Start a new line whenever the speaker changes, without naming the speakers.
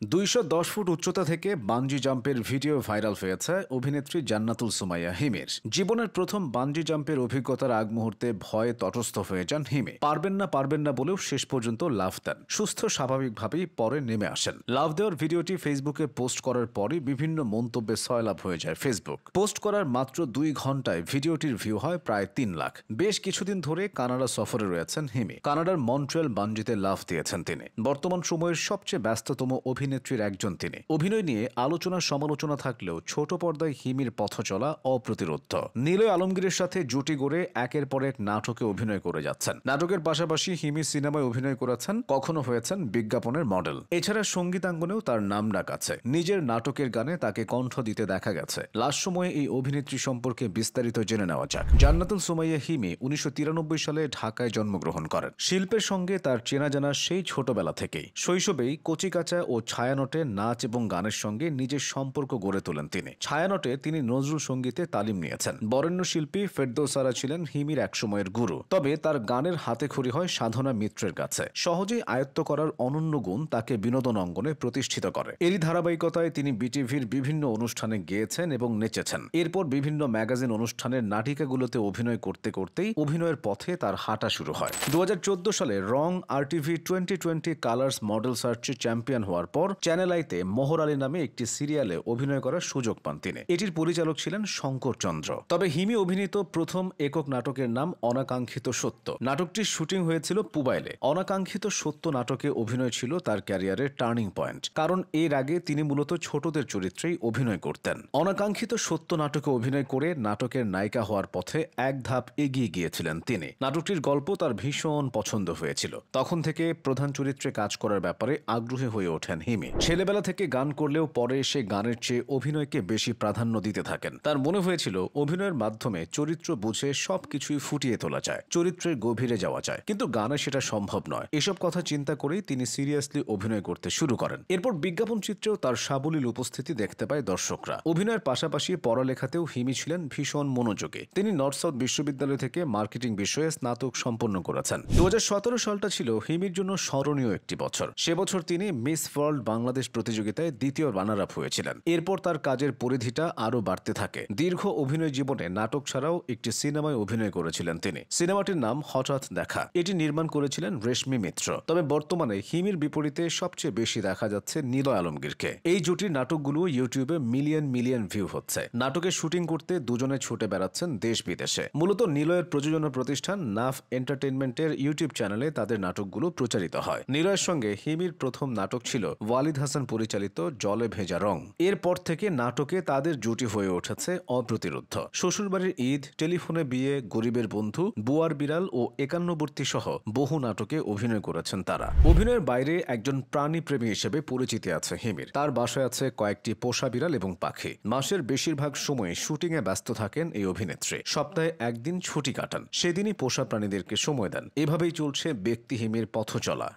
২১০ foot উচ্চতা থেকে bungee জাম্পের video viral হয়েছে অভিনেত্রী জান্নাতুল সুমাইয়া হিমির। জীবনের প্রথম বানজি জাম্পের অভিজ্ঞতার আগ মুহূর্তে ভয়ে তটস্থ হয়ে যান হিমি। পারবেন না বলেও শেষ পর্যন্ত লাফ দেন। সুস্থ স্বাভাবিকভাবেই পরে নেমে আসেন। লাফ দেওয়ার ভিডিওটি ফেসবুকে পোস্ট করার পরই বিভিন্ন মন্তব্যে সয়লাভ হয়ে যায় ফেসবুক। পোস্ট করার মাত্র ২ ঘন্টায় ভিডিওটির ভিউ হয় প্রায় ৩ লাখ। বেশ কিছুদিন ধরে কানাডা সফরে রয়েছেন হিমি। কানাডার মন্ট্রিয়াল বানজিতে লাফ দিয়েছেন তিনি। বর্তমান সময়ের সবচেয়ে ব্যস্ততম অভিনেত্রীর একজন তিনি। অভিনয় নিয়ে আলোচনা সমালোচনা থাকলেও ছোট পর্দায় হিমির পথ চলা অপ্রতিরোধ্য। নিলয় আলমগীরের সাথে জুটি গড়ে একের পর এক নাটকে অভিনয় করে যাচ্ছেন। নাটকের পাশাপাশি হিমি সিনেমায় অভিনয় করেছেন, কখনো হয়েছেন বিজ্ঞাপনের মডেল। এছাড়া সঙ্গীতাঙ্গনেও তার নাম ডাক আছে। নিজের নাটকের গানে তাকে কণ্ঠ দিতে দেখা গেছে। লাস্ট সময়ে এই অভিনেত্রী সম্পর্কে বিস্তারিত জেনে নেওয়া যাক। জান্নাতুল সুমাইয়া হিমি ১৯৯৩ সালে ঢাকায় জন্মগ্রহণ করেন। শিল্পের সঙ্গে তার চেনা জানা সেই ছোটবেলা থেকেই। শৈশবেই কচিকাঁচা ও ছায়ানটে নাচ এবং গানের সঙ্গে নিজের সম্পর্ক গড়ে তোলেন তিনি। ছায়ানটে তিনি নজরুল সঙ্গীতে তালিম নিয়েছেন। বরেণ্য শিল্পী ফেরদৌস ছিলেন হিমির একসময়ের গুরু। তবে তার গানের হাতেখড়ি হয় সাধনা মিত্রের কাছে। সহজেই আয়ত্ত করার অনন্য গুণ তাকে বিনোদন অঙ্গনে প্রতিষ্ঠিত করে। এরই ধারাবাহিকতায় তিনি বিটিভির বিভিন্ন অনুষ্ঠানে গেয়েছেন এবং নেচেছেন। এরপর বিভিন্ন ম্যাগাজিন অনুষ্ঠানের নাটিকাগুলোতে অভিনয় করতে করতেই অভিনয়ের পথে তার হাঁটা শুরু হয়। ২০১৪ সালে রং RTV 2020 কালার্স মডেল সার্চে চ্যাম্পিয়ন হওয়ার পর চ্যানেল আইতে মোহর আলী নামে একটি সিরিয়ালে অভিনয় করার সুযোগ পান তিনি। এটির পরিচালক ছিলেন শঙ্কর চন্দ্র। তবে হিমি অভিনীত প্রথম একক নাটকের নাম অনাকাঙ্ক্ষিত সত্য। নাটকটির শুটিং হয়েছিল পুবাইলে। অনাকাঙ্ক্ষিত সত্য নাটকে অভিনয় ছিল তার ক্যারিয়ারের টার্নিং পয়েন্ট, কারণ এর আগে তিনি মূলত ছোটদের চরিত্রেই অভিনয় করতেন। অনাকাঙ্ক্ষিত সত্য নাটকে অভিনয় করে নাটকের নায়িকা হওয়ার পথে এক ধাপ এগিয়ে গিয়েছিলেন তিনি। নাটকটির গল্প তার ভীষণ পছন্দ হয়েছিল। তখন থেকে প্রধান চরিত্রে কাজ করার ব্যাপারে আগ্রহী হয়ে ওঠেন হিমি। ছেলেবেলা থেকে গান করলেও পরে সে গানের চেয়ে অভিনয়কে বেশি প্রাধান্য দিতে থাকেন। তার মনে হয়েছিল অভিনয়ের মাধ্যমে চরিত্র বুঝে সবকিছুই ফুটিয়ে তোলা যায়, চরিত্রের গভীরে যাওয়া যায়, কিন্তু গানে সেটা সম্ভব নয়। এসব কথা চিন্তা করেই তিনি সিরিয়াসলি অভিনয় করতে শুরু করেন। এরপর বিজ্ঞাপন চিত্রেও তার সাবলীল উপস্থিতি দেখতে পায় দর্শকরা। অভিনয়ের পাশাপাশি পড়ালেখাতেও হিমি ছিলেন ভীষণ মনোযোগী। তিনি নর্থ সাউথ বিশ্ববিদ্যালয় থেকে মার্কেটিং বিষয়ে স্নাতক সম্পন্ন করেছেন। ২০১৭ সালটা ছিল হিমির জন্য স্মরণীয় একটি বছর। সে বছর তিনি মিস ওয়ার্ল্ড বাংলাদেশ প্রতিযোগিতায় দ্বিতীয় রানার আপ হয়েছিলেন। এরপর তার কাজের পরিধিটা আরও বাড়তে থাকে। দীর্ঘ অভিনয় জীবনে নাটক ছাড়াও একটি সিনেমায় অভিনয় করেছিলেন তিনি। সিনেমাটির নাম হঠাৎ দেখা। এটি নির্মাণ করেছিলেন রেশমি মিত্র। তবে বর্তমানে হিমির বিপরীতে সবচেয়ে বেশি দেখা যাচ্ছে নিলয় আলমগীরকে। এই জুটির নাটকগুলো ইউটিউবে মিলিয়ন ভিউ হচ্ছে। নাটকের শুটিং করতে দুজনে ছুটে বেড়াচ্ছেন দেশ বিদেশে। মূলত নিলয়ের প্রযোজনা প্রতিষ্ঠান নাফ এন্টারটেইনমেন্টের ইউটিউব চ্যানেলে তাদের নাটকগুলো প্রচারিত হয়। নিলয়ের সঙ্গে হিমির প্রথম নাটক ছিল ওয়ালিদ হাসান পরিচালিত জলে ভেজা রং। এরপর থেকে নাটকে তাদের জুটি হয়ে উঠেছে অপ্রতিরোধ্য। শ্বশুরবাড়ির ঈদ, টেলিফোনে বিয়ে, গরিবের বন্ধু, বুয়ার বিড়াল ও একান্নবর্তী সহ বহু নাটকে অভিনয় করেছেন তারা। অভিনয়ের বাইরে একজন প্রাণীপ্রেমী হিসেবে পরিচিতি আছে হিমির। তার বাসায় আছে কয়েকটি পোষা বিড়াল এবং পাখি। মাসের বেশিরভাগ সময় শুটিংয়ে ব্যস্ত থাকেন এই অভিনেত্রী। সপ্তাহে একদিন ছুটি কাটান, সেদিনই পোষা প্রাণীদেরকে সময় দেন। এভাবেই চলছে ব্যক্তি হিমির পথ চলা।